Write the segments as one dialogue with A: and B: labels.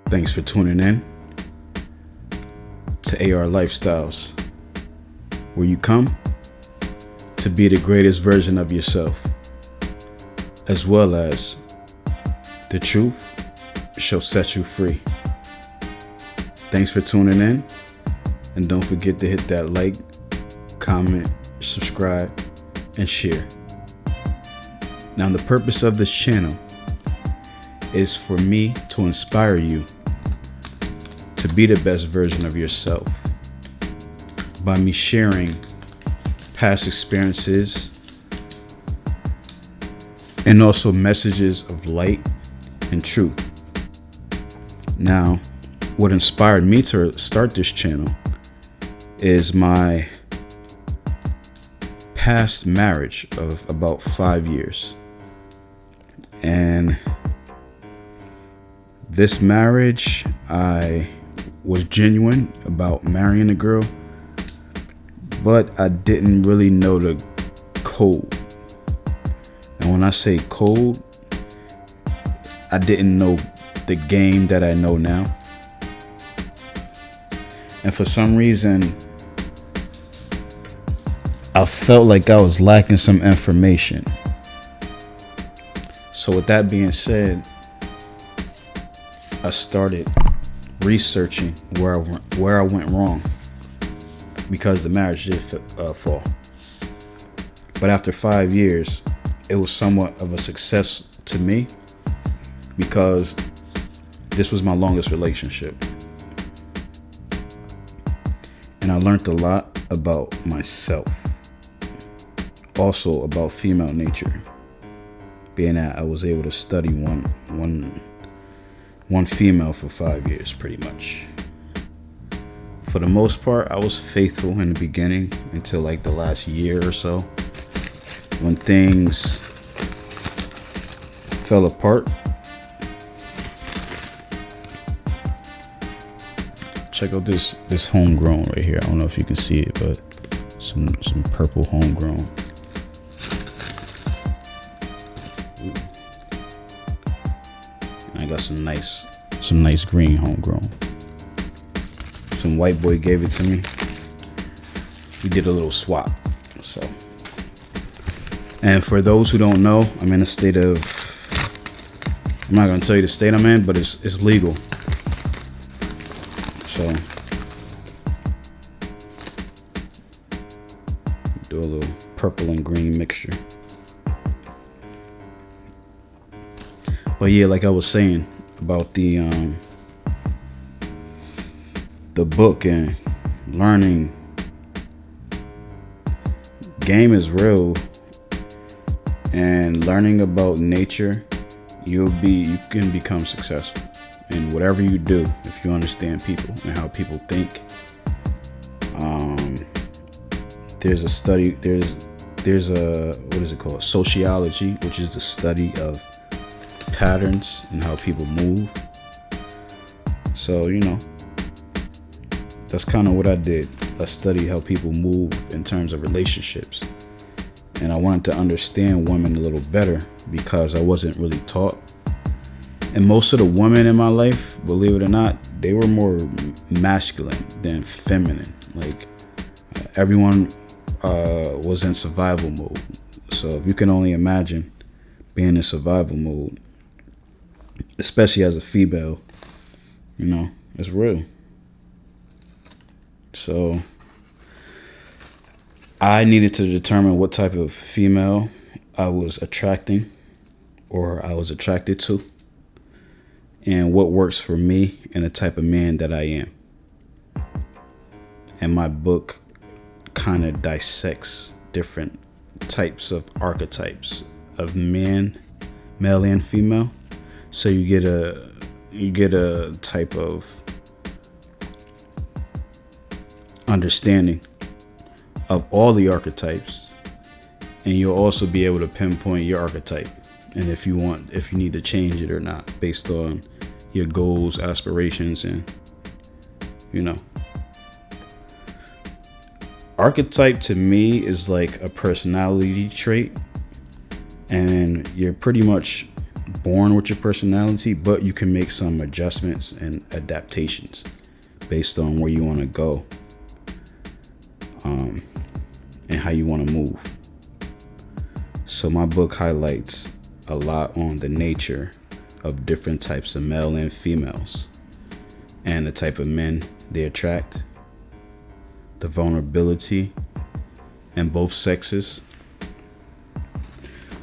A: Thanks for tuning in to AR Lifestyles, where you come to be the greatest version of yourself, as well as the truth shall set you free. Thanks for tuning in, and don't forget to hit that like, comment, subscribe, and share. Now, the purpose of this channel is for me to inspire you to be the best version of yourself by me sharing past experiences and also messages of light and truth. Now, what inspired me to start this channel is my past marriage of about 5 years. And this marriage, I was genuine about marrying a girl, but I didn't really know the code. And when I say code, I didn't know the game that I know now. And for some reason, I felt like I was lacking some information. So with that being said, I started researching where I went wrong, because the marriage did fall. But after 5 years, it was somewhat of a success to me, because this was my longest relationship. And I learned a lot about myself, also about female nature, being that I was able to study one female for 5 years, pretty much. For the most part, I was faithful in the beginning until like the last year or so, when things fell apart. Check out this homegrown right here. I don't know if you can see it, but some purple homegrown. I got some nice green homegrown. Some white boy gave it to me. We did a little swap. So, and for those who don't know, I'm in a state of, I'm not gonna tell you the state I'm in, but it's legal. So do a little purple and green mixture. But yeah, like I was saying about the book and learning, game is real, and learning about nature, you can become successful in whatever you do if you understand people and how people think. There's a study, there's a, what is it called? Sociology, which is the study of patterns and how people move. So, that's kind of what I did. I studied how people move in terms of relationships. And I wanted to understand women a little better, because I wasn't really taught. And most of the women in my life, believe it or not, they were more masculine than feminine. Like, everyone was in survival mode. So if you can only imagine being in survival mode, especially as a female, it's real. So I needed to determine what type of female I was attracting, or I was attracted to, and what works for me and the type of man that I am. And my book kind of dissects different types of archetypes of men, male and female. So you get a type of understanding of all the archetypes, and you'll also be able to pinpoint your archetype, and if you need to change it or not, based on your goals, aspirations, and archetype to me is like a personality trait, and you're pretty much born with your personality, but you can make some adjustments and adaptations based on where you want to go, and how you want to move. So my book highlights a lot on the nature of different types of male and females, and the type of men they attract, the vulnerability in both sexes.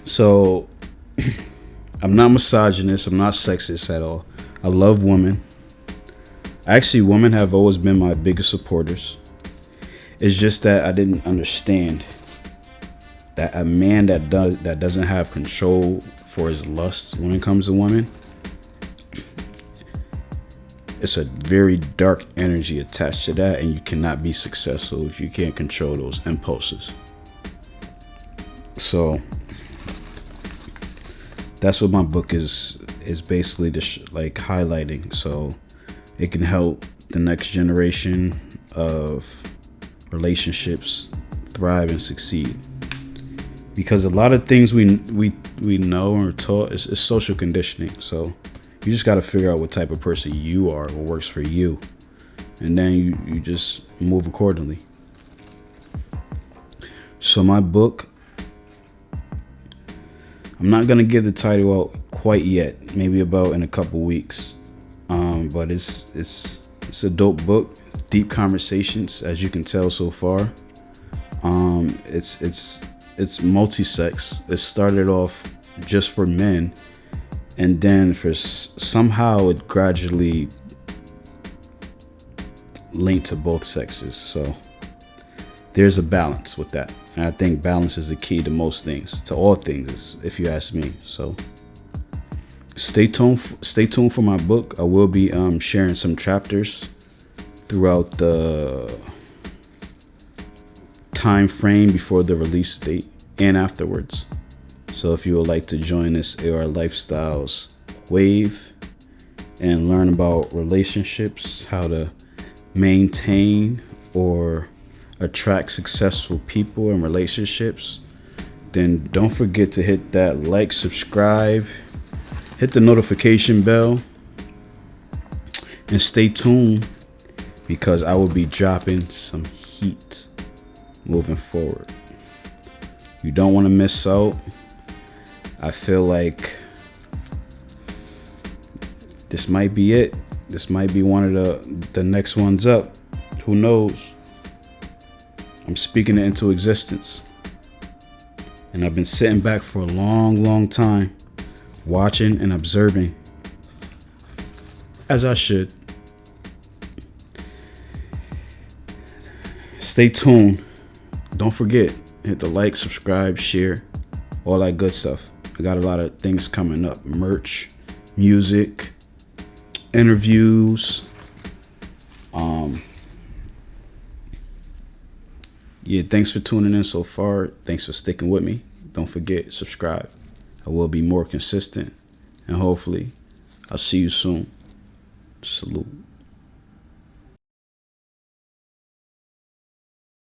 A: So I'm not misogynist, I'm not sexist at all. I love women. Actually, women have always been my biggest supporters. It's just that I didn't understand that a man that doesn't have control for his lusts when it comes to women, it's a very dark energy attached to that, and you cannot be successful if you can't control those impulses. So that's what my book is basically like highlighting, so it can help the next generation of relationships thrive and succeed. Because a lot of things we know or are taught is social conditioning. So you just got to figure out what type of person you are, what works for you, and then you just move accordingly. So my book, I'm not gonna give the title out quite yet. Maybe about in a couple weeks. But it's a dope book. Deep conversations, as you can tell so far. It's multi-sex. It started off just for men, and then somehow it gradually linked to both sexes. So there's a balance with that, and I think balance is the key to most things, to all things, if you ask me. So stay tuned for my book. I will be sharing some chapters throughout the time frame before the release date and afterwards. So if you would like to join this AR Lifestyles wave and learn about relationships, how to maintain or attract successful people and relationships, then don't forget to hit that like, subscribe, hit the notification bell, and stay tuned, because I will be dropping some heat moving forward. You don't want to miss out. I feel like this might be it. This might be one of the next ones up. Who knows? I'm speaking it into existence. And I've been sitting back for a long time, watching and observing, as I should. Stay tuned. Don't forget, hit the like, subscribe, share, all that good stuff. I got a lot of things coming up. Merch, music, interviews. Yeah, thanks for tuning in so far. Thanks for sticking with me. Don't forget, subscribe. I will be more consistent, and hopefully I'll see you soon. Salute.